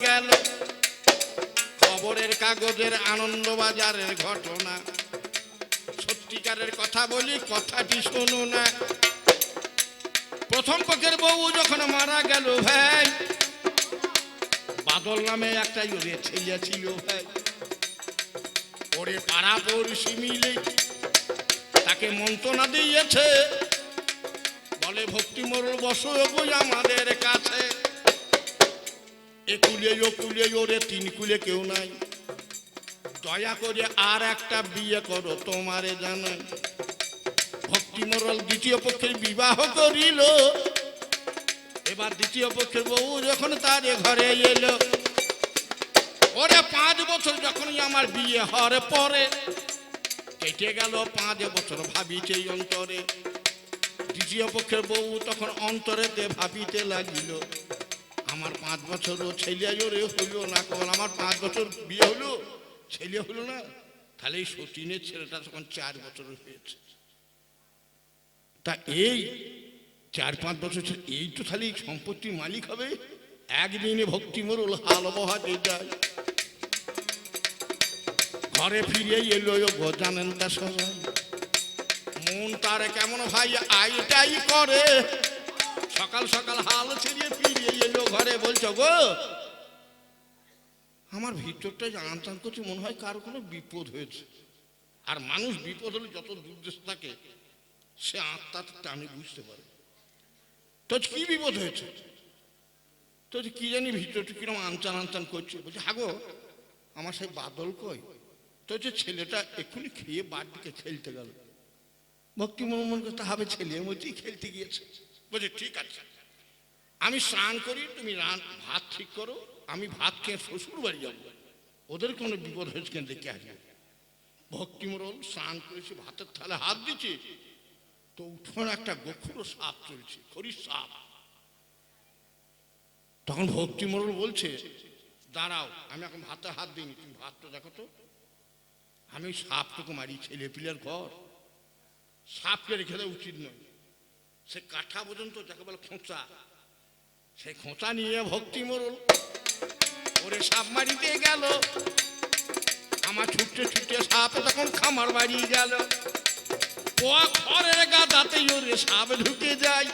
গেল খবরের কাগজের আনন্দবাজারের ঘটনা। সত্যিকারের কথা বলি, কথাটি শোনো না। প্রথম পক্ষের বউ যখন মারা গেল ভাই, বাদল নামে একটা ওরে ছেলে ছিল ভাই। ওরে পাড়া পড়শি মিলে তাকে মন্ত্রণা দিয়েছে, বলে ভক্তি মোড়ল বসো বই আমাদের কাছে। একুলে ওকুলে ওরে তিন কুলে কেউ নাই, দয়া করে আর একটা বিয়ে করো তোমারে জানাই। ভক্তি মোড়ল দ্বিতীয় পক্ষের বিবাহ করিল। এবার দ্বিতীয় পক্ষের বউ যখন তার ঘরে এলো, ওরে 5 বছর যখনই আমার বিয়ে হওয়ার পরে কেটে গেল 5 বছর ভাবিছে অন্তরে। দ্বিতীয় পক্ষের বউ তখন অন্তরেতে ভাবিতে লাগিল, আমার 5 বছরও ছেলে ওরে হইল না, কেবল আমার 5 বছর বিয়ে হলো ছেলে হলো না, তাহলে এই সতীনের ছেলেটা তখন 4 বছর হয়েছে। তা এই 4-5 বছর এই তো তাহলে সম্পত্তির মালিক হবে। একদিনে ভক্তি মোড়ল হাল বহাতে যায়, ঘরে ফিরে এলো জানেন তা সবাই। মন তার কেমন ভাই আইটাই করে, সকাল সকাল হাল ছেড়ে ফিরে এলো ঘরে, বলছো গো আমার ভিতরটা জানতাম করছে, মনে হয় কারো কোনো বিপদ হয়েছে। আর মানুষ বিপদ হলে যত দুর্দেশ থাকে সে আত্মাটা টানে বুঝতে পারে। তো কি বিপদ হয়েছে, তো কি জানি ভিতরটা কিরকম আনচান আনচান করছে। বলছে হাগো আমার সেই বাদল কই, তো যে ছেলেটা এক্ষুনি খেয়ে বাড়িতে খেলতে গেল। ভক্তি মন করতে হবে ছেলের মধ্যেই খেলতে গিয়েছে। বলছে ঠিক আছে, আমি স্নান করি, তুমি ভাত ঠিক করো, আমি ভাত খেয়ে শ্বশুর বাড়ি যাবো, ওদের কোনো বিপদ হয়েছে কেন দেখে আসবে। ভক্তি মোড়ল স্নান করেছে, ভাতের থালে হাত দিচ্ছে, তো উঠোন একটা গোখুরো সাপ চলছে, খড়ির সাপ। তখন ভক্তি মোড়ল বলছে দাঁড়াও, আমি এখন ভাতে হাত দিইনি, তুমি ভাতটা দেখো তো, আমি সাপটুকু মারি, ছেলে পিলের ঘর, সাপকে রেখে দেওয়া উচিত নয়। সে কাঠা পর্যন্ত যাকে বলে খোঁচা, সেই খোঁচা নিয়ে ভক্তি মোড়ল ওরে সাপ মারিতে গেল। আমার ছুটতে ছুটতে সাপ তখন খামার বাড়ি গেল। ঘরের গাদাতে ওরে সাপ ঢুকে যায়।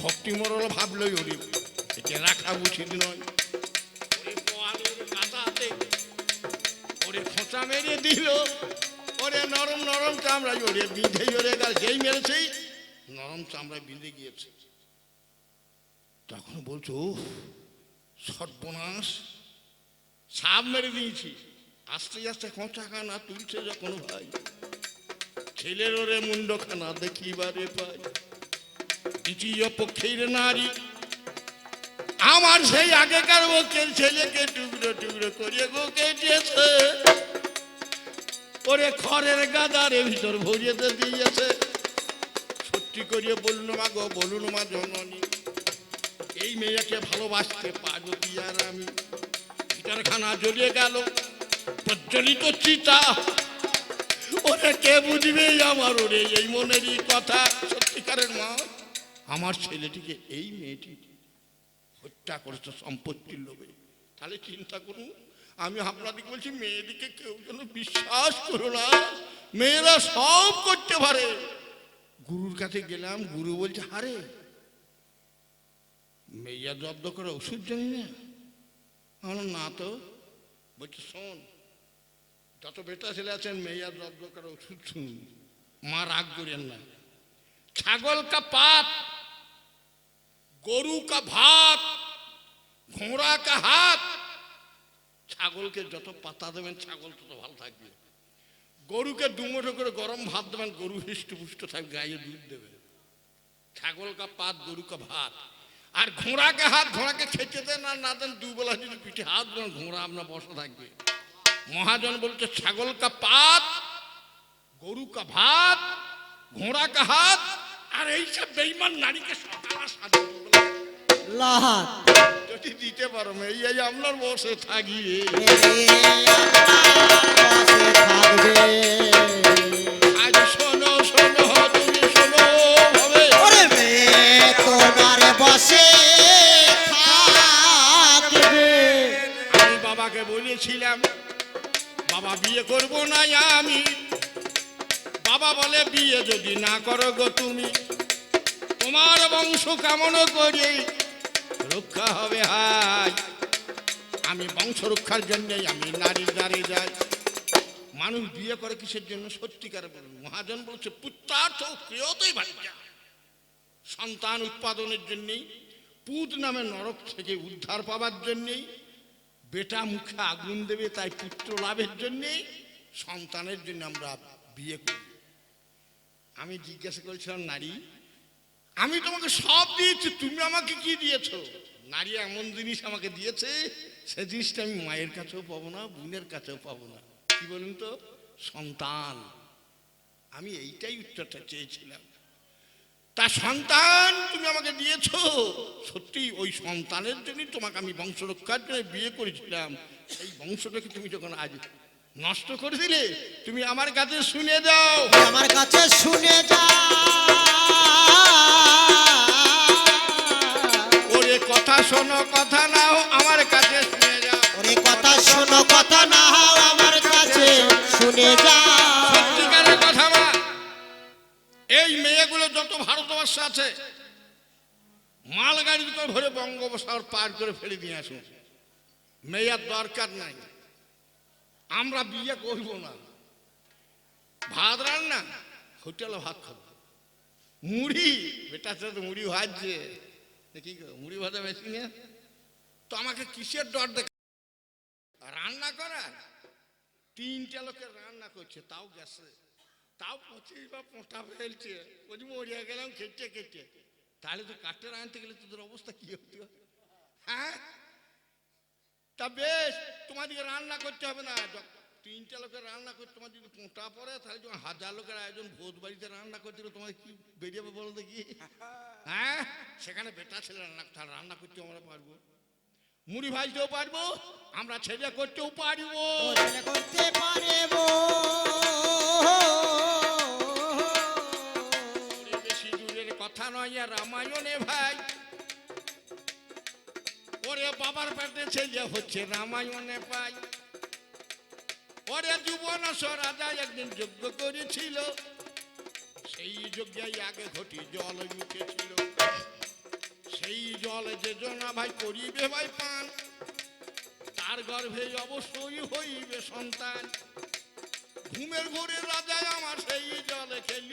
ভক্তি মোড়ল ভাবলো ওরে একে রাখা উচিত নয়, ওরে পোয়ালের গাদাতে ওরে খোঁচা মেরে দিল। ওরে নরম নরম চামড়ায় ওরে বিঁধে ওরে গেল, যেই মেরেছে নরম চামড়ায় বিঁধে গিয়েছে। তখন বলছো সর্বনাশ, সাপ মেরে দিয়েছি। আস্তে আস্তে খোঁচাখানা তুলছে যখন ভাই, ছেলের ওরে মুন্ডখানা দেখিবারে পাই। দ্বিতীয় পক্ষের নারী আমার সেই আগেকার বকের ছেলেকে টুকরো টুকরো করে গো কেটেছে। ওরে খড়ের গাদারে ভিতর ভরিয়েতে দিয়েছে। সত্যি করিয়ে বলুন মা গো, বলুন মা জননী, এই মেয়েকে ভালোবাসতে পারবো কি আর আমি। ভিতরখানা জ্বলিয়ে গেল প্রজ্বলিত চিতা। ওরে কে বুঝবে আমার ওরে এই মনেরই কথা। সত্যিকারের মা, আমার ছেলেটিকে এই মেয়েটি হত্যা করেছে সম্পত্তির লোভে। তাহলে চিন্তা করুন, আমি আপনাদেরকে বলছি মেয়েদিকে কেউ যেন বিশ্বাস করো না, মেয়েরা সব করতে পারে। গুরুর কাছে গেলাম, গুরু বলছে আরে মেয়া জব্দ করে ওষুধ জানি না। আমার না তো। বলছে শোন, যত বেটা ছেলে আছেন মেয়া জব্দ করে ওষুধ শুনুন, মা রাগ করেন না। ছাগল কা পাত, গরু কা ভাত, ঘোড়া কা হাত। ছাগলকে যত পাতা দেবেন ছাগল তত ভালো থাকবে। গরুকে দুমুঠো করে গরম ভাত দেবেন, গরু হৃষ্টপুষ্ট থাকবে, গায়ে দুধ দেবে। ছাগল কা পাত, গরু কা ভাত। আর ঘোড়াকে হাত, ঘোড়াকে খেতে দেন আর না দেন, দুবেলা যদি পিঠে হাত দেন ঘোড়া আপনার বসা থাকবে। মহাজন বলছে ছাগল কা পাত, গরু কা ভাত, ঘোড়া কা হাত। আর এইসব বেঈমান নারীকে সকাল আর সাজে যদি দিতে পারো এই আপনার বসে থাকিয়ে আজ শোনো শোনো তুমি শোনো ভাবে তোমার বসে থাকবে। বাবাকে বলেছিলাম বাবা বিয়ে করব না আমি। বাবা বলে বিয়ে যদি না করো গো তুমি, তোমার বংশ কেমন করে রক্ষা হবে হাই। আমি বংশ রক্ষার জন্যই আমি নারীর দ্বারে যাই। মানুষ বিয়ে করে কিসের জন্য? সত্যিকার বলুন। মহাজন বলছে পুত্রার্থ ক্রিয়তেই ভাইয়া, সন্তান উৎপাদনের জন্যেই, পুত নামে নরক থেকে উদ্ধার পাবার জন্যেই, বেটা মুখে আগুন দেবে তাই পুত্র লাভের জন্যেই, সন্তানের জন্য আমরা বিয়ে করি। আমি জিজ্ঞাসা করেছিলাম নারী, আমি তোমাকে সব দিয়েছি, তুমি আমাকে কি দিয়েছো? নারী এমন জিনিস আমাকে দিয়েছে, সে জিনিসটা আমি মায়ের কাছেও পাবো না, বোনের কাছেও পাবো না। কি বলুন তো? সন্তান। আমি এইটাই উত্তরটা চেয়েছিলাম। তা সন্তান তুমি আমাকে দিয়েছো, সত্যি ওই সন্তানের জন্যই তোমাকে আমি বংশ রক্ষার জন্য বিয়ে করেছিলাম। এই বংশটাকে তুমি যখন আজ নষ্ট করে দিলে, তুমি আমার কাছে শুনে যাও, আমার কাছে শুনে যাও। ওরে কথা শোনো কথা নাও আমার কাছে শুনে যাও। ওরে কথা শোনো কথা না হও আমার কাছে শুনে যাও। সত্যিকারের কথা মা, এই মেয়েগুলো যত ভারতবর্ষে আছে মালগাড়ি করে ভরে বঙ্গোপসাগর পার করে ফেলে দিয়ে আসুন, মেয়ের দরকার নাই। আমরা বিয়ে করব না, ভাত রান্না হোটেলে ভাত খাবো, মুড়ি বেটার সাথে মুড়ি ভাজছে, কি মুড়ি ভাজা বেশি না তো আমাকে কিসের ডর দেখা? রান্না করার 3টে লোকের রান্না করছে, তাও গ্যাসে, তাও 25 বা পোঁটা ফেলছে, বলছি মরিয়া গেলাম খেটে খেটে। তাহলে তো কাঠের আনতে গেলে তোদের অবস্থা কি হতো? হ্যাঁ, তা বেশ, তোমাদেরকে রান্না করতে হবে না। 3টে লোকের রান্না করতে তোমার যদি পোঁটা পড়ে, তাহলে যখন 1000 লোকের আয়োজন ভোজ বাড়িতে রান্না করতে গেলে তোমার কি বেরিয়ে বলো দেখি? হ্যাঁ, সেখানে বেটা ছেলে রান্না করতেও আমরা পারবো, মুড়ি ভাজতেও পারবো, আমরা ছেলে করতেও পারবো, করতে পারবো। বেশি দূরের কথা নয় রামায়ণে ভাই। ওরে বাবার পেটে ছেলে হচ্ছে রামায়ণে পাই। ওরে যুবনাশ রাজা একদিন যজ্ঞ করেছিল, সেই যজ্ঞে আগে ঘটি জল উঠেছিল। সেই জল যে জনা ভাই করিবে ভাই পান, তার গর্ভে অবশ্যই হইবে সন্তান। ঘুমের ঘোরে রাজা আমার সেই জলে খেল,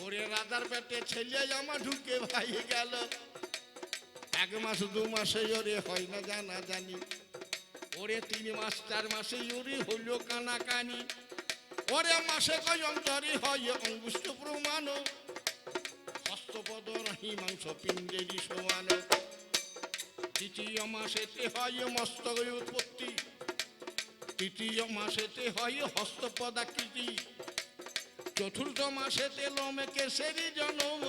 ওরে রাজার পেটে ছেলে আমার ঢুকে ভাই গেল। 1 মাস 2 মাসে ওরে হয় না জানা জানি, ওরে 3 মাস 4 মাসে ওরে হইল কানাকানি। ওরে মাসে কয় অন্তরে হয় অঙ্গুষ্ঠ প্রমাণ, হস্তপদ নাহি মাংস পিণ্ডেরই সমান। 3য় মাসেতে হয় মস্তক উৎপত্তি, 3য় মাসেতে হয় হস্তপদাকৃতি, 4র্থ মাসেতে লোমে কেশেরি জন্ম,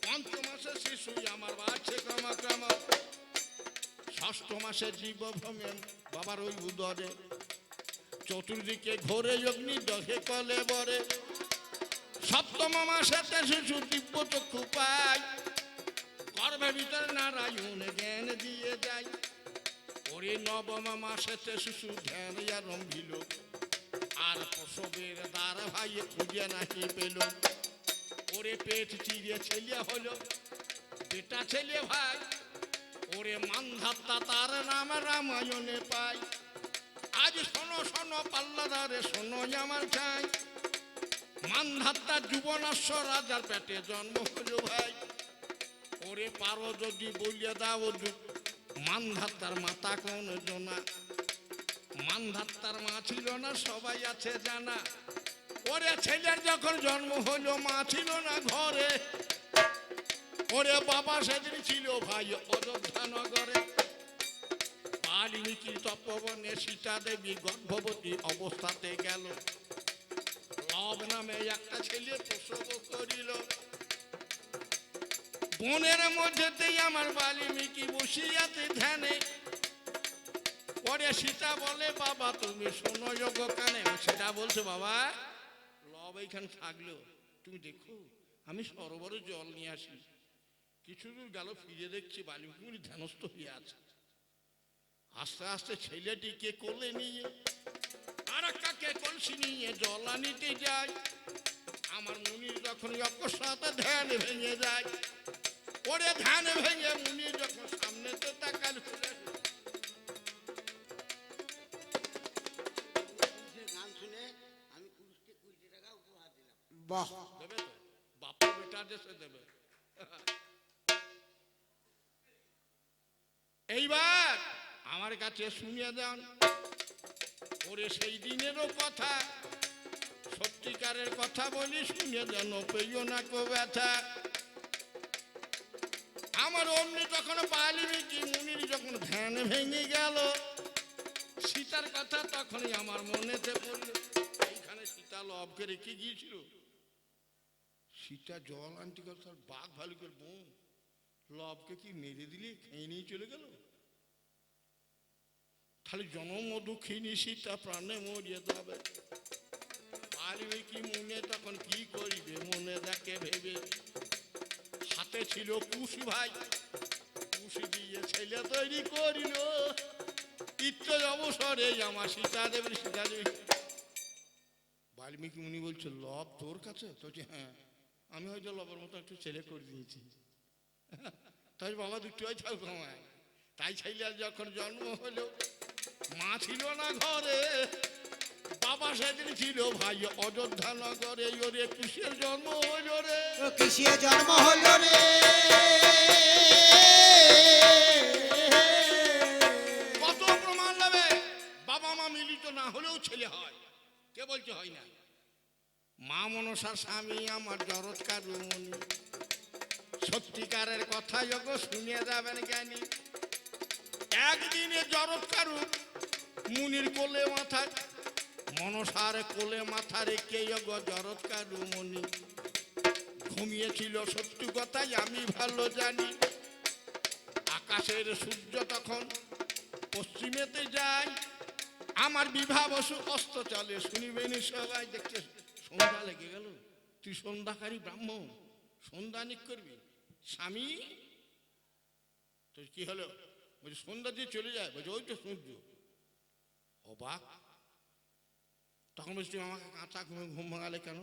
5ম মাসে শিশু আমার বাড়ছে ক্রমক্রম, 6ষ্ঠ মাসে জীব ভ্রমে বাবার ওই উদরে, চতুর্দিকে ঘোরে অগ্নি দহে কলে বরে, 7ম মাসেতে শিশু দিব্য চক্ষু পায়, গর্ভের ভিতরে নারায়ণ জ্ঞান দিয়ে যায়। ওরে 9ম মাসেতে শিশু ধ্যান আরম্ভিল, আর প্রসবের দ্বার ভাই খুঁজে নাহি পেল। ওরে পেট চিরে ছেলে হলো বেটা ছেলে ভাই, ওরে মানধাত্তা তার নাম রামায়ণে পাই। আজ শোনো শোনো পাল্লাদারে শোনো আমার চাই, মানধাত্তা যুবনাশ্য রাজার পেটে জন্ম হলো ভাই। ওরে পারো যদি বলিয়ে দাও মানধাত্তার মাতা কোন জনা, মানধাত্তার মা ছিল না সবাই আছে জানা। ওরে ছেলের যখন জন্ম হলো মা ছিল না ঘরে, ওরে বাবা সেদিন ছিল ভাই অযোধ্যা নগরে। বাল্মীকি তপবনে সীতা দেবী গর্ভবতী অবস্থাতে গেল, লব নামে একটা ছেলে প্রসব করিল। বনের মধ্যেতেই আমার বাল্মীকি বসিয়াতে ধ্যানে, পরে সীতা বলে বাবা তুমি শোনো যোগ কানে। সেটা বলছে বাবা লব এইখানে থাকলো, তুমি দেখো আমি সরোবরে জল নিয়ে আসি। কিছু দূর গেল, ফিরে দেখছি বাল্মীকি ধ্যানস্থ হয়ে আছে। আস্তে আস্তে ছেলেটিকে কোলে নিয়ে আর কাকে কলসি নিয়ে জল আনিতে যায়। আমার মুনির যখন অকস্মাতে ধ্যান ভেঙে যায়, ওরে ধ্যান ভেঙে মুনি যখন সামনেতে তাকাল খুলে গান শুনে আমি 20 টাকা উপহার দিলাম। বাহ, দেবে তো, বাপু বেটা দেশে দেবে। এইবার আমার কাছে শুনিয়ে দেন, ওরে সেই দিনেরও কথা, সত্যিকারের কথা বলি শুনে যেন পেইও না কো ব্যথা। আমার অমনি তখন বাল্মীকি মুনির যখন ধ্যান ভেঙে গেল, সীতার কথা তখনই আমার মনেতে পড়ল। এইখানে সীতা লবকে রেখে গিয়েছিল। সীতা জল আনতে গেল, তার বাঘ ভালুকের বোন লবকে কি মেরে দিলে খেয়ে নিয়ে চলে গেল। তাহলে জনম দুঃখিনী সীতা প্রাণে মরিয়ে যাবে। বাল্মীকি মনে তখন কি করিবে মনে দেখে ভেবে, হাতে ছিল কুশি ভাই, কুশি দিয়ে ছেলে তৈরি করিল। ইচ্ছ অবসরে আমার সীতা দেবের সীতা দেবী। বাল্মীকি মুনি বলছে লব তোর কাছে? তো হ্যাঁ, আমি হয়তো লবের মতো একটু ছেলে করে দিয়েছি। তাই বাবা দুটো হয় থাক আমায়। তাই ছেলে যখন জন্ম হলো, মা ছিল না ঘরে, বাবা সেদিন ছিল ভাই অযোধ্যা নগরে। ওরে কুশের জন্ম হইল রে, কিসে জন্ম হলো রে? কত প্রমাণ নেবে? বাবা মা মিলিত না হলেও ছেলে হয়। কে বলছে হয় না? মা মনসার স্বামী আমার জরৎকার মনি, সত্যিকারের কথা যোগ শুনিয়ে যাবেন জ্ঞানী। একদিনে জরৎকার মুনির কোলে মাথা, মনসার কোলে মাথা রেখে জরৎকার মনি ঘুমিয়েছিল। সত্যি কথাই আমি ভালো জানি। আকাশের সূর্য তখন পশ্চিমেতে যায়, আমার বিবাহ বসু অস্ত চলে শুনিবেন সবাই। দেখছে সন্ধ্যা লেগে গেল, তুই সন্ধ্যাকারী ব্রাহ্মণ, সন্ধ্যা নিক করবি? স্বামী তো কি হলো? বলছে সন্ধ্যা দিয়ে চলে যায়। বলছে ওই তো সূর্য। অবাক। তখন বলছি তুমি আমাকে কাঁচা ঘুমে ঘুম ভাঙালে কেন?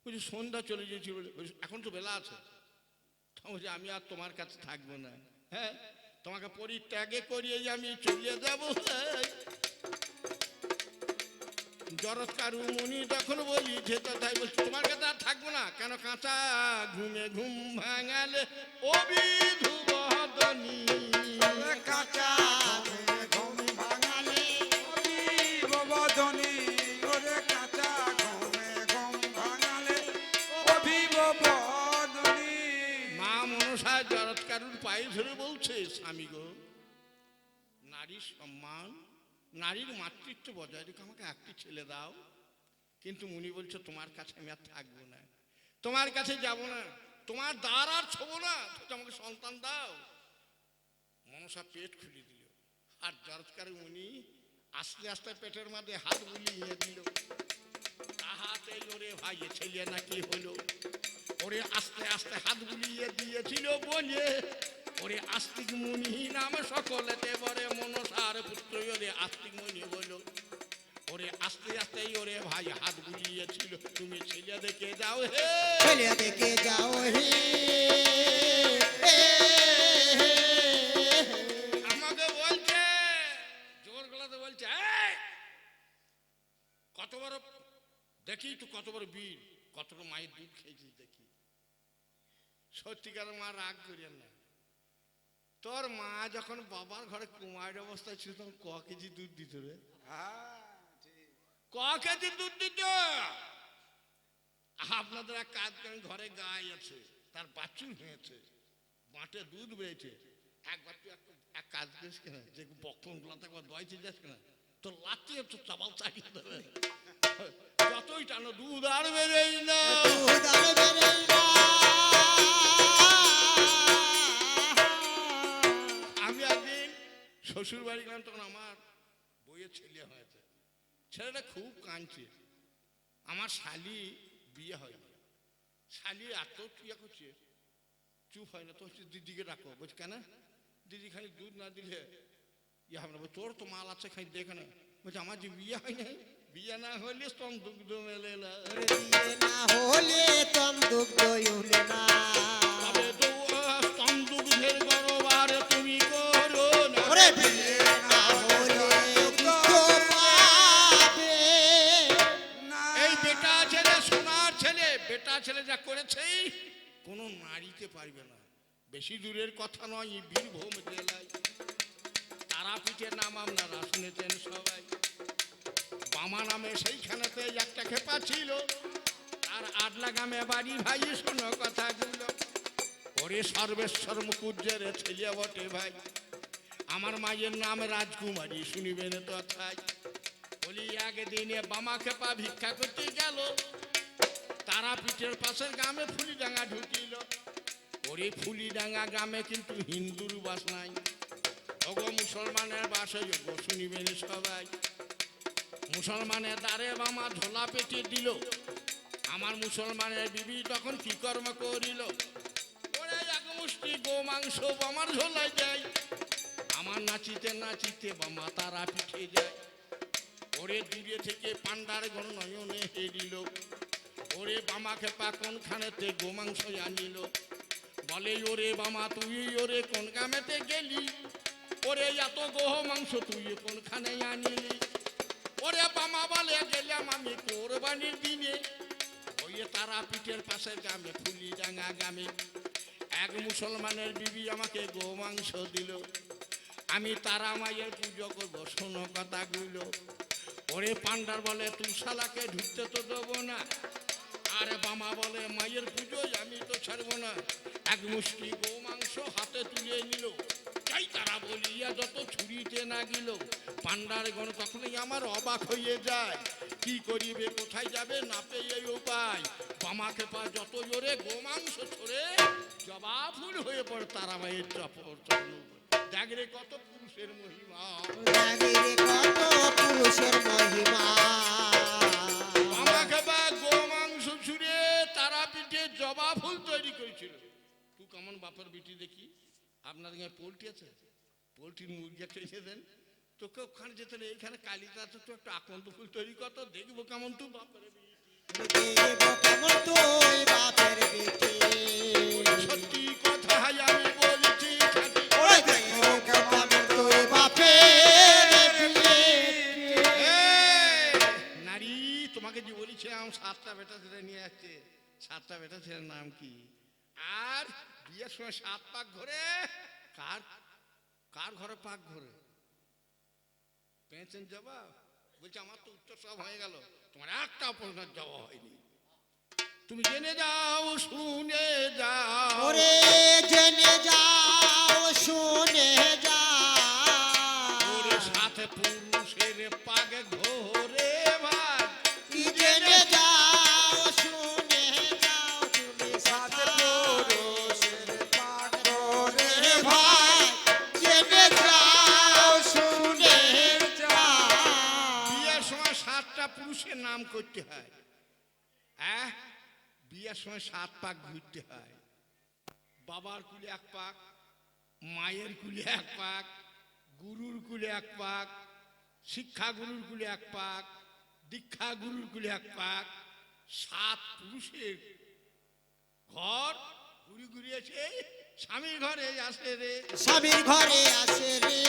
বলছি সন্ধ্যা চলে গিয়েছিল। এখন তো বেলা আছে। তখন বলছি আমি আর তোমার কাছে থাকবো না। হ্যাঁ, তোমাকে পরিত্যাগে করিয়ে আমি চলিয়ে যাবো। জরৎকার মুনি তখন বলি যেতে, তাই বলছি তোমার কাছে আর থাকবো না। কেন? কাঁচা ঘুমে ঘুম ভাঙালে অবিধু বদনী। কাঁচা ঘুম ভাঙালে অভিবদনী, ওরে কাঁচা ঘুমে ঘুম ভাঙালে অভিবদনী। মা মনসা জরৎকারুর পায়ে ধরে বলছে, স্বামী গো, নারীর সম্মান, নারীর মাতৃত্ব বজায় রেখে আমাকে একটি ছেলে দাও। কিন্তু মুনি বলছে তোমার কাছে আমি আর থাকবো না, তোমার কাছে যাব না, তোমার দ্বার আর ছোবো না, তুমি আমাকে সন্তান দাও। মনসা পেট খুলে দিল, আর জরৎকার মুনি আস্তে আস্তে পেটের মধ্যে হাত বুলিয়ে দিল। তাহাতে ওরে ভাই ছেলে নাকি হলো। ওরে আস্তে আস্তে হাত বুলিয়ে দিয়েছিল বলে ওরে আস্তিক মুনি নাম সকলেতে বরে মনসার পুত্র ওরে আস্তিক মুনি বলো। ওরে আস্তে আস্তে ওরে ভাই হাত বুলিয়েছিল, তুমি ছেলে দেখে যাও হে, ছেলে দেখে যাও হে। আমাকে বলছে জোর গলাতে বলছে, এই কত বড় দেখি তুই, কত বড় বীর, কতটা মায়ের দুধ খেয়েছিস দেখি। সত্যিকার মা রাগ করিয়েন না। তোর মা যখন বাবার ঘরে কুমার অবস্থায় ছিল তখন ক কেজি দুধ দিত রে? ক কেজি দুধ দিত? আপনাদের এক কাজ করেন, ঘরে গাই আছে, তার বাছুর হয়েছে, বাঁটে দুধ বেড়েছে, একবার তুই এক কাজ করিস কেনা, যে বক্ষণ গুলাতে একবার দোয়াইতে যাস কেনা, তোর লাচি একটু চাবাল চালিয়ে দেবে, যতই টানো দুধ আর বেরোই না। দুধ আর বেরোয় না। আমি একদিন শ্বশুর বাড়ি গেলাম, তখন আমার বইয়ের ছেলে হয়েছে, ছেলেটা খুব কাঁদছে। আমার শালি বিয়ে হয়নি, শালি এত ইয়ে করছে, চুপ হয় না। তো হচ্ছে দিদিকে ডাকো। বলছে কেন? দিদি খালি দুধ না দিলে আমরা বলি, তোর তো মাল আছে, খাই দেখে না। বলছে আমার যে বিয়ে হয় নাই, বিয়ে না হলে স্তন দুগ্ধ মেলে না। ওরে বিয়ে না হলে তম দুগ্ধ উঠলে না। তবে তো স্তন দুগ্ধের গর্বার তুমি করো না। ওরে বিয়ে না হলে দুগ্ধ পাবে না। এই বেটা ছেলে, সোনার ছেলে, বেটা ছেলে যা করেছে কোনো নারীতে পারবে না। বেশি দূরের কথা নয়, এই বীরভূম জেলায় তারাপীঠের নাম আপনারা শুনেছেন সবাই। বামা নামে সেইখানেতে একটা খেপা ছিল, আর আডলা গ্রামে বাড়ি। ভাই শোনো কথাগুলো, ওরে সর্বেশ্বর মুকুজ্জের ছেলে বটে ভাই। আমার মায়ের নাম রাজকুমারী, শুনিবেন তথায়। বলি একদিনে বামা খেপা ভিক্ষা করতে গেল, তারাপীঠের পাশের গ্রামে ফুলিডাঙ্গা ঢুকিল। ওরে ফুলিডাঙ্গা গ্রামে কিন্তু হিন্দুর বাস নাই, ওগো মুসলমানের বাস। গো শুনিবেন সবাই, মুসলমানের দ্বারে বামা ঝোলা পেটে দিল। আমার মুসলমানের বিবি তখন কি কর্ম করিল, ওরে এক মুষ্টি গো মাংস বামার ঝোলায় দেয়। আমার নাচিতে নাচিতে বামা তারা পিঠে যায়। ওরে দূরে থেকে পান্ডার গণ নয়নে হেরিল, ওরে বামা খেপা কোনখানেতে গো মাংস আনিল। বলে ওরে বামা তুই ওরে কোন গ্রামেতে গেলি, ওরে এত গোহ মাংস তুই কোনখানে আনিলি। ওরে বামা বলে গেলাম আমি কোরবানির দিনে, ওই তারাপীঠের পাশের গ্রামে ফুলিডাঙ্গা গ্রামে এক মুসলমানের বিবি আমাকে গো মাংস দিল। আমি তারা মায়ের পুজো করবো, শোনো কথাগুলো। ওরে পান্ডার বলে তুই শালাকে ঢুকতে তো দেবো না। আরে বামা বলে মায়ের পুজোয় আমি তো ছাড়বো না। এক মুষ্টি গো মাংস হাতে তুলে নিল, তাই তারা বলিয়া যত ছুরিতে না গেল। পান্ডার গণ তখনই আমার অবাক হয়ে যায়, কি করিবে কোথায় যাবে না পেয়ে উপায়। বামা খেপা যত জোরে গো মাংস ছড়ে, জবা ফুল হয়ে পড়ে তারা মায়ের চপর চরণ। দেখ রে কত পুরুষের মহিমা, জাগিরে কত পুরুষের মহিমা। বামা খেপা গো মাংস ছুঁড়ে তারাপীঠে জবা ফুল তৈরি করেছিল। তুই কেমন বাপের বিটি দেখি, আপনার গায়ে পোল্ট্রি আছে, পোল্ট্রির মুরগি একটা এসে দেন, তোকে ওখানে যেতে নেই, এখানে কালিকা আছে, তো একটা আকন্দ ফুল তৈরি কর, তো দেখবো কেমন তুই বাপের বিটি। দেব কেমন তুই বাপের বেটি। সত্যি কথা আমি বলছি খাঁটি। ওরে দেব কেমন তুই বাপের বেটি। এই, নারী তোমাকে যে বলেছিলাম 7টা বেটা ছেলে নিয়ে আসছে, 7টা বেটা ছেলের নাম কি? আর বিয়ের সময় 7 পাক ঘরে, কার কার ঘরে পাক ঘরে পেয়েছেন জবাব? বলছে আমার তো উত্তর সব হয়ে গেল, তোমার একটা প্রশ্নের জবাব হয়নি। তুমি জেনে যাও শুনে যাও, ওরে জেনে যাও শুনে ওরে যাও। সাথে পুরুষের পাক ঘরে ভাই। কি জেনে যাও শুনে যাও। তুমি সাথে পুরুষের পাক ঘরে রে ভাই জেনে যাও শুনে যাও। বিয়ের সময় 7টা পুরুষের নাম করতে হয়। হ্যাঁ, বিয়ের সময় 7 পাক ঘুরতে হয়। বাবার কুলে 1 পাক, মায়ের কুলে 1 পাক, গুরুর কুলে 1 পাক, শিক্ষা গুরুর কুলে 1 পাক, দীক্ষা গুরুর কুলে 1 পাক। 7 পুরুষের ঘর ঘুরি ঘুরি এসে স্বামীর ঘরে আসে রে। স্বামীর ঘরে আসে রে।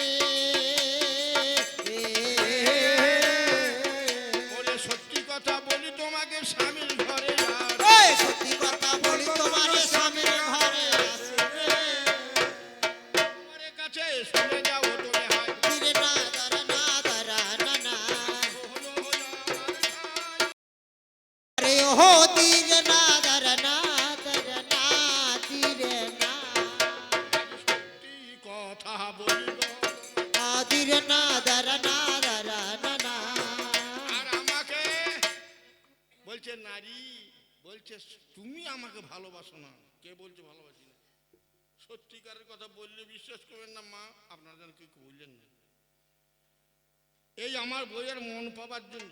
ওরে সত্যি কথা বলি তোমাকে, স্বামীর ঘরে আসে। এই সত্যি কথা বলি তোমার স্বামীর ঘরে আসে রে। তোমার কাছে শুনে যাও তোরে হয় ধীরে না দারা না দারা না না। হলো আমার ঠাই। আরে ও ধীরে না দারা না দারা না ধীরে না। সত্যি কথা বলি গো, ধীরে না দারা না দারা না না। আর আমাকে বলছে নারী, বলছে তুমি আমাকে ভালোবাসো না। কে বলছে ভালোবাসি না? সত্যিকারের কথা বললে বিশ্বাস করবেন না মা, আপনারা যেন কেউ বললেন না। এই আমার বইয়ের মন পাবার জন্য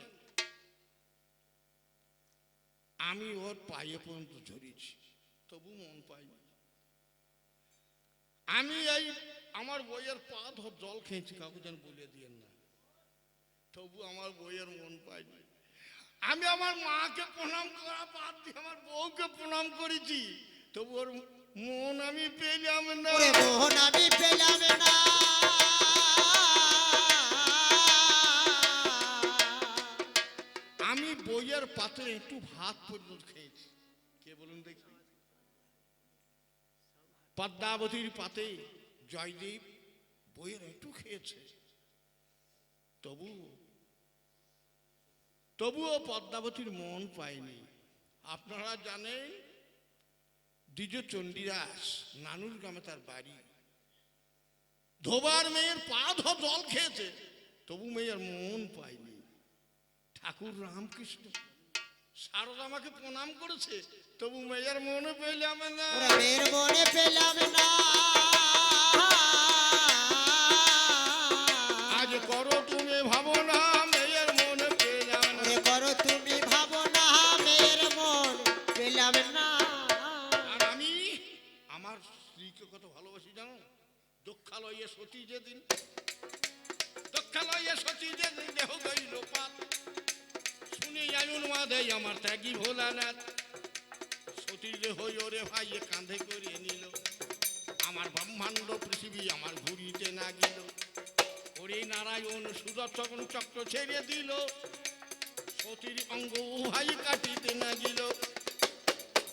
আমি ওর পায়ে পর্যন্ত ঝরিয়েছি, তবু মন পাইনি। আমি এই আমার বইয়ের পা ধর জল খেয়েছি, কাউকে যেন বলে দিয়েন না, তবু আমার বইয়ের মন পাইনি। আমি আমার মাকে প্রণাম করা বাদ দিয়ে আমার বউকে প্রণাম করেছি, তবু ওর মন আমি পেলাম না। ওরে মোহন আমি পেলাম না। আমি বইয়ের পাতে একটু ভাত পর্যন্ত খেয়েছি, কে বলুন দেখি? পদ্মাবতীর পাতে জয়দেব বইয়ের একটু খেয়েছে, তবুও পদ্মাবতীর মন পায়নি। আপনারা জানেন দ্বিজ চণ্ডীদাস নানুর গ্রামে তার বাড়ি, ধোবার মেয়ের পা ধর জল খেয়েছে, তবু মেয়ের মন পায়নি। ঠাকুর রামকৃষ্ণ সারদা আমাকে প্রণাম করেছে, তবু মেয়ের মনে পেলাম না। ওরে মেয়ের মনে পেলাম না। আজ করো তুমি ভাবনা, মেয়ের মনে পেলাম না। ওরে করো তুমি ভাবনা, মেয়ের মন পেলাম না। আর আমি আমার স্ত্রীকে কত ভালোবাসি জানো? দক্ষালয়ে সতী যেদিন, দক্ষালয়ে সতী যেদিন দেহ গইল পাত, শুনে আয়ুন মাদে আমার ত্যাগী ভোলানাথ। সতীর দেহ ওরে ভাই কাঁধে করে নিল, আমার ব্রহ্মাণ্ড পৃথিবী আমার ঘুরিতে না গেল। ওরে নারায়ণ সুদর্শন চক্র ছেড়ে দিল, সতীর অঙ্গ ভাই কাটিতে না গেল।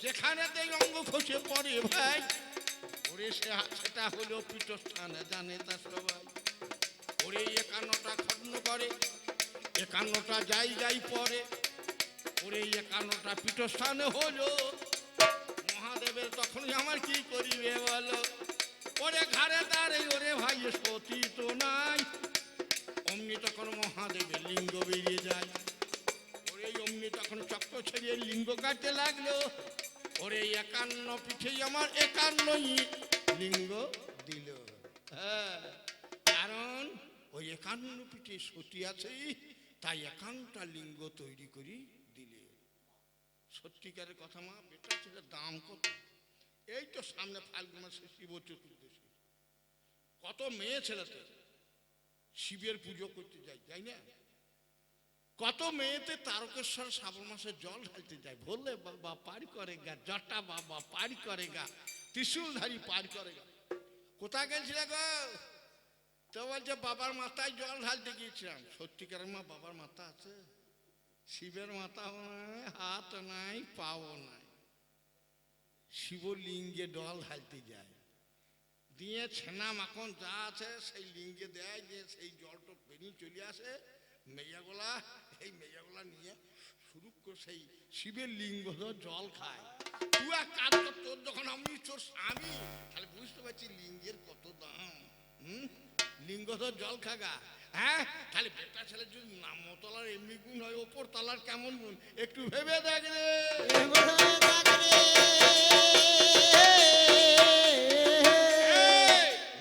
যেখানে দেই অঙ্গ খসে পড়ে ভাই, ওরে সেটা হলো পীঠস্থান, জানে তা সবাই। ওরে 51টা খণ্ড করে, 51টা জায়গায় পড়ে, ওরে 51টা পীঠস্থানে হলো। মহাদেবের তখনই আমার কি করিবে বলো? ওরে ঘাড়ে দাঁড়ে ওরে ভাই সতী তো নাই, অমনি তখন মহাদেবের লিঙ্গ বেরিয়ে যায়। ওরে অমনি তখন চক্র ছেড়ে লিঙ্গ কাটতে লাগলো। ওরে 51 পিঠেই আমার 51ই লিঙ্গ দিল। হ্যাঁ, কারণ ওই 51 পিঠে সতী আছে, তাই 51টা লিঙ্গ তৈরি করি দিলে। সত্যিকারের কথা মা, বেটা ছেলের দাম কত? এই তো সামনে ফাল্গুন মাসে শিব চতুর্দশী, কত মেয়ে ছেলেতে শিবের পুজো করতে যায়, যাই না? কত মেয়েতে তারকেশ্বর শ্রাবণ মাসে জল ঢালতে যায়, বললে বাবা পার করে গা, জটা বাবা পার করে গা, ত্রিশূলধারী পার করে গা। কোথায় গেছিলে গো? তো বলছে বাবার মাথায় জল ঢালতে গিয়েছিলাম। সত্যিকারের মা, বাবার মাথা আছে, শিবের মাথাও নাই, হাত নাই, পাও নাই, শিবলিঙ্গে জল ঢালতে যায়, দিয়ে ছেনা মাখন যা আছে সেই লিঙ্গে দেয়, দিয়ে সেই জলটা বেরিয়ে চলে আসে। মেয়াগুলা এই মেয়াগুলা নিয়ে শুরু করে সেই শিবের লিঙ্গ জল খায়। তুই এক কাজ কর, তোর যখন আমি তোর স্বামী, তাহলে বুঝতে পারছি লিঙ্গের কত দাম। লিঙ্গ জল খাগা, হ্যাঁ? তাহলে বেটা ছেলে যদি নামতলার এমনি গুণ হয়, ওপর তলার কেমন গুণ একটু ভেবে দেখ রে।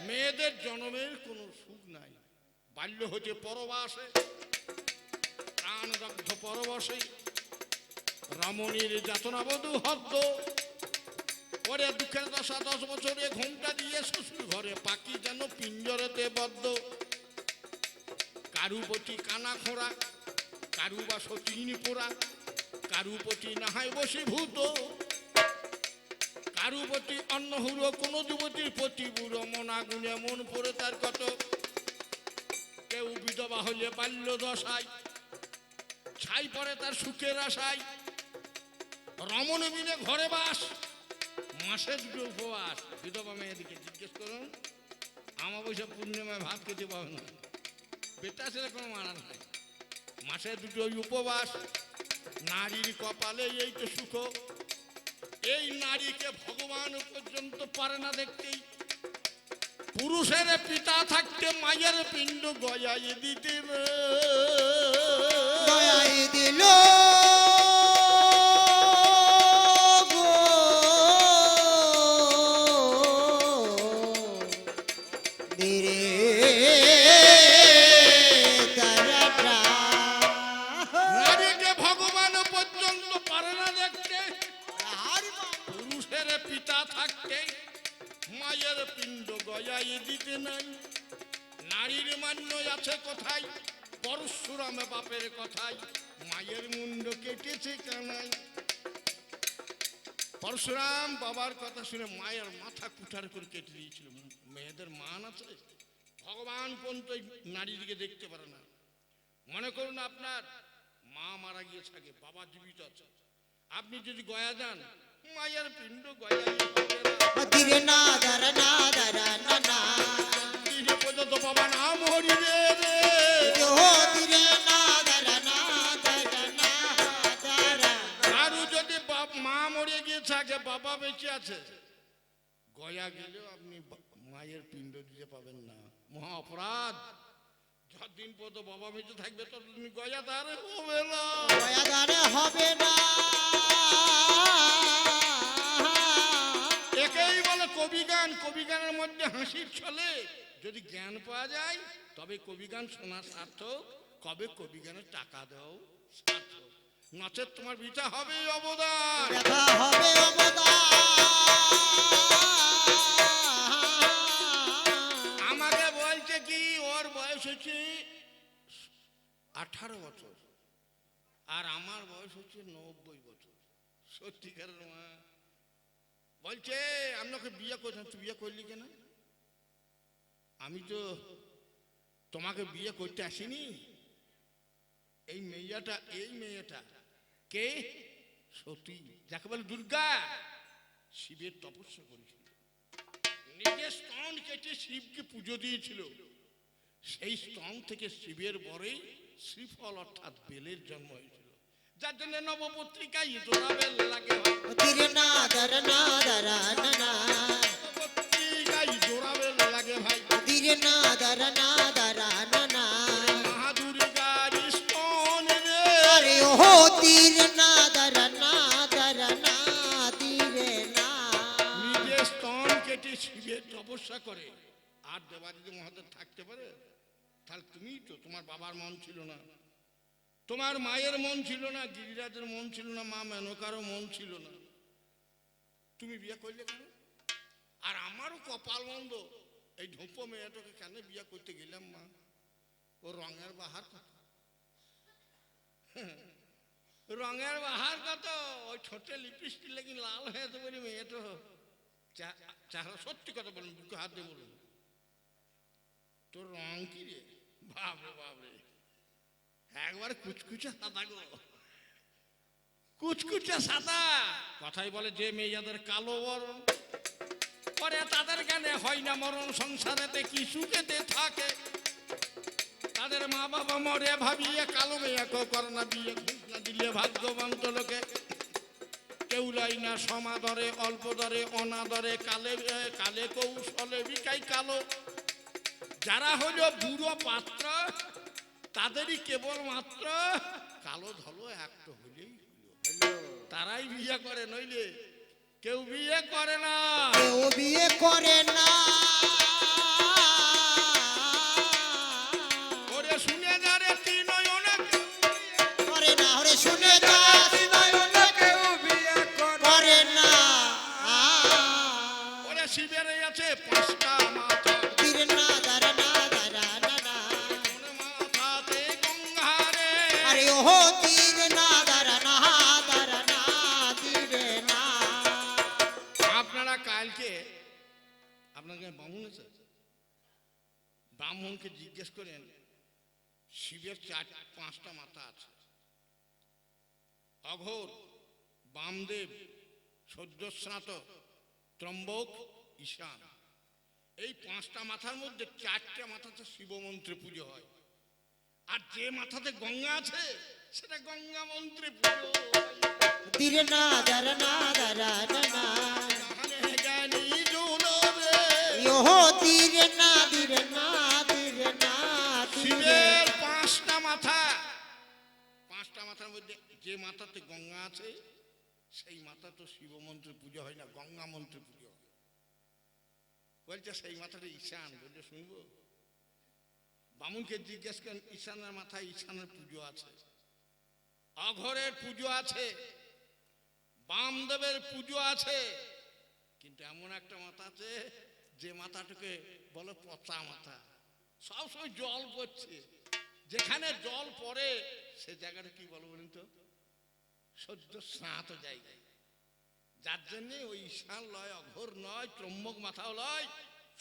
মেয়েদের জন্মের কোনো সুখ নাই, বাল্য হতে পরবাসে, প্রাণদগ্ধ পরবশে, রমণীর যাতনাবধূ হদ্দ। পরে দুঃখের দশা 10 বছরে ঘোমটা দিয়ে শ্বশুর ঘরে পাখি যেন পিঞ্জরেতে বদ্ধ। কারুপতি কানা খোঁড়া, কারু বা সতীনি পোড়া, কারুপতি নাহায় বশীভূত, কারুপতি অন্ন হুড়ো, কোন যুবতীর প্রতি বুড়ো মনা গুণে মন পড়ে তার কত। কেউ বিধবা হলে বাল্য দশায়, ছাই পড়ে তার সুখের আশায়। রমণ বিনে ঘরে বাস, মাসে 2 উপবাস। বিধবা মেয়েদিকে জিজ্ঞেস করুন, আমাবস্যা পূর্ণিমায় ভাত খেতে পাবে না, বেটা ছেলে কোনো মারা নাই, মাসে 2 উপবাস। নারীর কপালে এই তো সুখ, এই নারীকে ভগবান পর্যন্ত পারে না দেখতেই। পুরুষের পিতা থাকতে মায়ের পিণ্ড গয়াই দিতে দিল নারীকে ভগবান পর্যন্ত পারে না দেখতে। পুরুষের পিতা থাকতে মায়ের পিণ্ড গাইয়ে দিতে নাই। নারীর মান্য আছে কোথায়, পরশুরাম বাপের কথায়, মায়ের মুন্ড কেটেছে কানাই। পরশুরাম বাবার কথা শুনে মায়ের মাথা কুঠার করে কেটে দিয়েছিল। মেয়েদের মান আছে, ভগবান পর্যন্ত নারীর দিকে দেখতে পারে না। মনে করুন আপনার মা মারা গিয়েছে, আগে বাবা জীবিত আছে, আপনি যদি গয়া যান, মায়ের পিণ্ড গয়াই হবে না। ধীরে না দারা না দারা না না দিনে পর্যন্ত বাবা না মরিবে রে। ও ধীরে না দারা না দারা না দারা কারু যদি মা মরে গিয়েছে, আগে বাবা বেঁচে আছে, গয়া গেলেও আপনি মায়ের পিণ্ড দিতে পাবেন না, মহা অপরাধ। যতদিন পর্যন্ত বাবা বেঁচে থাকবে ততদিন গয়া তার হবে না। দয়াদারে হবে না। একেই বলে কবিগান। কবিগানের মধ্যে হাসির ছলে যদি জ্ঞান পাওয়া যায় তবে কবিগান শোনা সার্থক, কবে কবিগানের টাকা দাও সার্থক, নচেত তোমার বিটা হবে অবদান। দেখা হবে অবদান। আমাকে বলছে কি ওর বয়স হচ্ছে 18 বছর আর আমার বয়স হচ্ছে 90 বছর। সত্যিকার মা বলছে আমি ওকে বিয়ে করতাম, তুই বিয়ে করলি কেন? আমি তো তোমাকে বিয়ে করতে আসিনি। এই মেয়েটা কে? সতী, যাকে বলে দুর্গা, শিবের তপস্যা করেছিল, নিজের স্তন কেটে শিবকে পুজো দিয়েছিল। সেই স্তন থেকে শিবের বরে শ্রীফল অর্থাৎ বেলের জন্ম হয়েছিল, যার জন্য নবপত্রিকায় জোড়া বেল লাগে হয়। ধীরে না দারা না দারা না না পত্রিকায় জোড়া বেল লাগে ভাই। ধীরে না দারা না দারা না না মা দুর্গার স্তন রে। আরে ও ধীরে না দারা না দারা না ধীরে না নিজের স্তন কেটে শিবের তপস্যা করে। আর দেবাদিদেব মহাদেব থাকতে পারে? তাহলে তুমি তো, তোমার বাবার মন ছিল না, তোমার মায়ের মন ছিল না, গিরিরাজের মন ছিল না, মা মেনকারও মন ছিল না, তুমি বিয়ে করলে কেন? আর আমারও কপাল মন্দ, এই ঢোপো মেয়েটাকে কেন বিয়ে করতে গেলাম মা? ও রঙের বাহার কত, রঙের বাহার কত, ওই ছোটে লিপস্টিক লেগে লাল হয়ে যেতে বলি মেয়েটা চেহারা। সত্যি কথা বলুন, বুকে হাত দিয়ে বলুন, তোর রং কি রে? বাবরে বাবরে, একবার কুচকুচে সাদা গো, কুচকুচে সাদা। কথাই বলে যে মেয়েদের কালো বরণ পরে তাদের গানে হয় না মরণ, সংসারেতে কি সুখেতে থাকে, তাদের মা বাবা মরে ভাবিয়ে কালো মেয়েকে করে না বিয়ে। ঘুষ না দিলে ভাগ্যবন্ত লোকে কেউ লাই না সমাদরে, অল্প দরে অনাদরে, কালে কালে কৌশলে বিকাই কালো। যারা হলো বুড়ো পাত্র তাদেরই কেবল মাত্র কালো ধলো একটা হলেই হলো, তারাই বিয়ে করে, নইলে কেউ বিয়ে করে না। কেউ বিয়ে করে না। ওরে শুনে যা রে তুই নয়নে করে না ওরে শুনে যা কেউ বিয়ে করে করে না। ওরে শিবের আছে 5টা মাথা, ধীরে না দারা না দারা না না কোন মাথাতে গঙ্গা রে। আরে ও ধীরে না দারা না দারা না ধীরে না আপনারা কালকে আপনার গায়ে ব্রাহ্মণ আছে, ব্রাহ্মণকে জিজ্ঞেস করেন শিবের 5টা মাথা আছে। অঘোর, বামদেব, সদ্যস্নাত, ত্রম্বক, ঈশান, এই 5টা মাথার মধ্যে 4টে মাথাতে শিব মন্ত্রে পুজো হয়, আর যে মাথাতে গঙ্গা আছে সেটা গঙ্গা মন্ত্রে পুজো হয়। ধীরে না দারা না দারা না না জাহানে জ্ঞানী জন রে। ও ধীরে না ধীরে না ধীরে না ধীরে শিবের 5টা মাথা, 5টা মাথার মধ্যে যে মাথাতে গঙ্গা আছে সেই মাথা তো শিব মন্ত্রে পুজো হয় না, গঙ্গা মন্ত্রে পুজো হয়। বলছে সেই মাথাটা ঈশান, বলছে শুনবো? বামুনকে জিজ্ঞেস করেন ঈশানের মাথায় ঈশানের পুজো আছে, অঘরের পুজো আছে, বামদেবের পুজো আছে, কিন্তু এমন একটা মাথা আছে যে মাথাটাকে বলে পচা মাথা, সবসময় জল পড়ছে, যেখানে জল পড়ে সে জায়গাটা কি বলো বলুন তো, সদ্য স্নাত জায়গায়, যার জন্য ওই ঈশান লয়, অঘোর নয়, ত্রম্বক মাথাও লয়,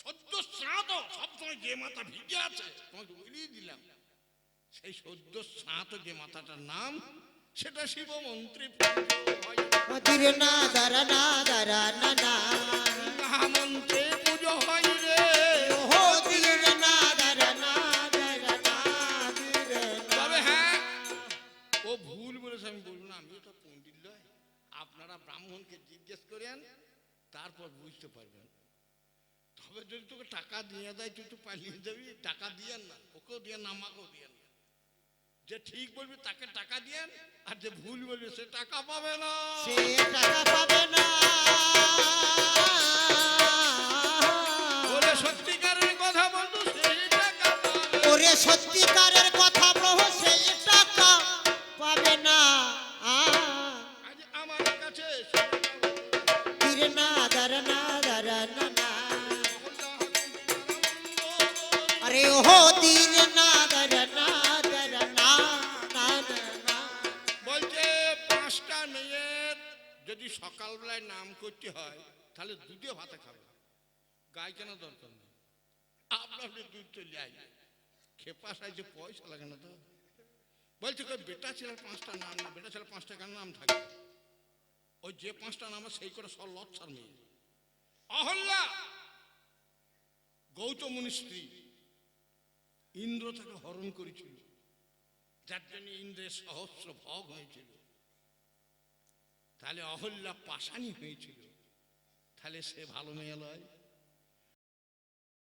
সদ্য স্নাত, সবসময় যে মাথা ভিজে আছে তোমাকে বলিয়ে দিলাম, সেই সদ্য স্নাত যে মাথাটার নাম সেটা শিব মন্ত্রী ধীরে না দারা না দারা না না মহামন্ত্রে পুজো হয় রে। ওহো ধীরে না দারা না দারা না ধীরে না। তবে হ্যাঁ, ও ভুল বলেছে আমি বলবো না, আমি তো পণ্ডিত নয়, আপনারা ব্রাহ্মণকে জিজ্ঞেস করেন তারপর বুঝতে পারবেন। তবে যদি তোকে টাকা দিয়ে দেয় তুই তো পালিয়ে যাবি, টাকা দিয়েন না, ওকেও দিয়েন না, আমাকেও দিয়েন না। যে ঠিক বলবি তাকে টাকা দিয়েন, আর যে ভুল বলবি সে টাকা পাবে না। সে টাকা পাবে না। ওরে সত্যিকারের কথা বন্ধু, সেই টাকা পাবে। ওরে সত্যিকারের কথা প্রভু সেই টাকা পাবে না। আজ আমার কাছে ধীরে না দারা না দারা না না আরে ওহো ধীরে না দারা না দারা না না না। বলছে 5টা মেয়ের যদি সকালবেলায় নাম করতে হয় তাহলে দুধে ভাতে খাবে, গায়ে কেনা দরকার নেই, আপনার দুধ চলে আসবে, খেপা সাইজে পয়সা লাগে না তো। বলছে কই বেটা ছেলের 5টা নাম না, বেটা ছেলের 5টা কেন নাম থাকে, ওই যে 5টা নাম সেই করে সব লচ্ছার মেয়ে। অহল্যা গৌতম মুনির স্ত্রী, ইন্দ্র তাকে হরণ করেছিল, যার জন্য ইন্দ্রের সহস্র ভোগ হয়েছিল। তাহলে অহল্যা পাশানি হয়েছিল, তাহলে সে ভালো মেয়ে লয়।